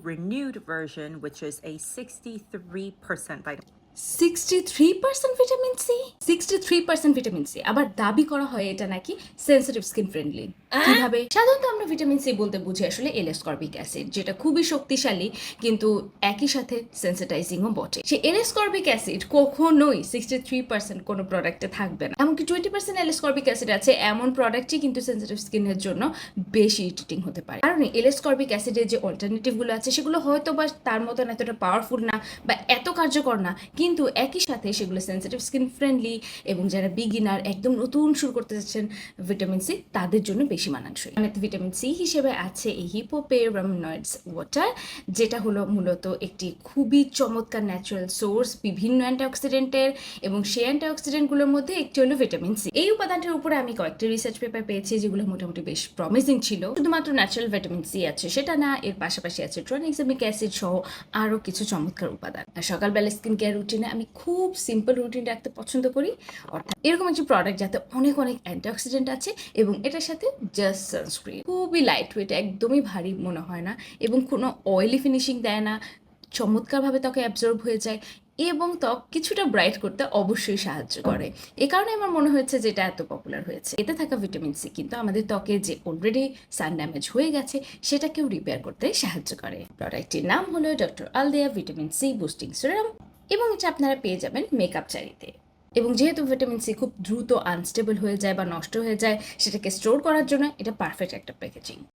renewed version, which is a 63% vitamin 63% vitamin C, 63% vitamin C, আবার দাবি করা হয় এটা নাকি সেন্সিটিভ স্কিন ফ্রেন্ডলি। কিভাবে? সাধারণত আমরা ভিটামিন সি বলতে বুঝি আসলে এল-অ্যাসকর্বিক অ্যাসিড, যেটা খুবই শক্তিশালী কিন্তু একই সাথে সেন্সিটাইজিংও বটে। সে এল-অ্যাসকর্বিক অ্যাসিড কখনোই 63% কোনো প্রোডাক্টে থাকবে না। এমনকি 20% এল-অ্যাসকর্বিক অ্যাসিড আছে এমন প্রোডাক্টই কিন্তু সেন্সিটিভ স্কিনের জন্য বেশি ইরিটেটিং হতে পারে। কারণ এল-অ্যাসকর্বিক অ্যাসিডের যে অল্টারনেটিভগুলো আছে সেগুলো হয়তো বা তার মতন এতটা পাওয়ারফুল না বা এত কার্যকর না, কিন্তু একই সাথে সেগুলো সেন্সিটিভ স্কিন ফ্রেন্ডলি এবং যারা বিগিনার একদম নতুন শুরু করতে যাচ্ছেন ভিটামিন সি তাদের জন্য বেশি মানানসই। ভিটামিন সি হিসেবে আছে এই হিপোপেরামিনয়েডস ওয়াটার, যেটা হলো মূলত একটি খুবই চমৎকার ন্যাচারাল সোর্স বিভিন্ন অ্যান্টিঅক্সিডেন্টের, এবং সেই অ্যান্টিঅক্সিডেন্টগুলোর মধ্যে একটি হলো ভিটামিন সি। এই উপাদানটির উপরে আমি কয়েকটি রিসার্চ পেপার পেয়েছি যেগুলো মোটামুটি বেশ প্রমিজিং ছিল। শুধুমাত্র ন্যাচারাল ভিটামিন সি আছে সেটা না, এর পাশাপাশি আছে ট্রানএক্সামিক অ্যাসিড সহ আরও কিছু চমৎকার উপাদান। আর সকালবেলা স্কিন কেয়ার রুটিনে আমি খুব সিম্পল রুটিন রাখতে পছন্দ করি, অর্থাৎ এরকম একটি প্রোডাক্ট যাতে অনেক অনেক অ্যান্টিঅক্সিডেন্ট আছে এবং এটার সাথে জাস্ট সানস্ক্রিন, খুবই লাইট ওয়েট, একদমই ভারী মনে হয় না এবং কোনো অয়েলি ফিনিশিং দেয় না, চমৎকারভাবে ত্বকে অ্যাবজর্ব হয়ে যায় এবং ত্বক কিছুটা ব্রাইট করতে অবশ্যই সাহায্য করে। এ কারণে আমার মনে হয়েছে যে এটা এত পপুলার হয়েছে। এতে থাকা ভিটামিন সি কিন্তু আমাদের ত্বকে যে অলরেডি সান ড্যামেজ হয়ে গেছে সেটাকেও রিপেয়ার করতে সাহায্য করে। প্রোডাক্টটির নাম হলো doctor আলদিয়া vitamin C boosting serum এবং এটা আপনারা পেয়ে যাবেন মেকআপ চারিতে। এবং যেহেতু ভিটামিন সি খুব দ্রুত আনস্টেবল হয়ে যায় বা নষ্ট হয়ে যায়, সেটাকে স্টোর করার জন্য এটা পারফেক্ট একটা প্যাকেজিং।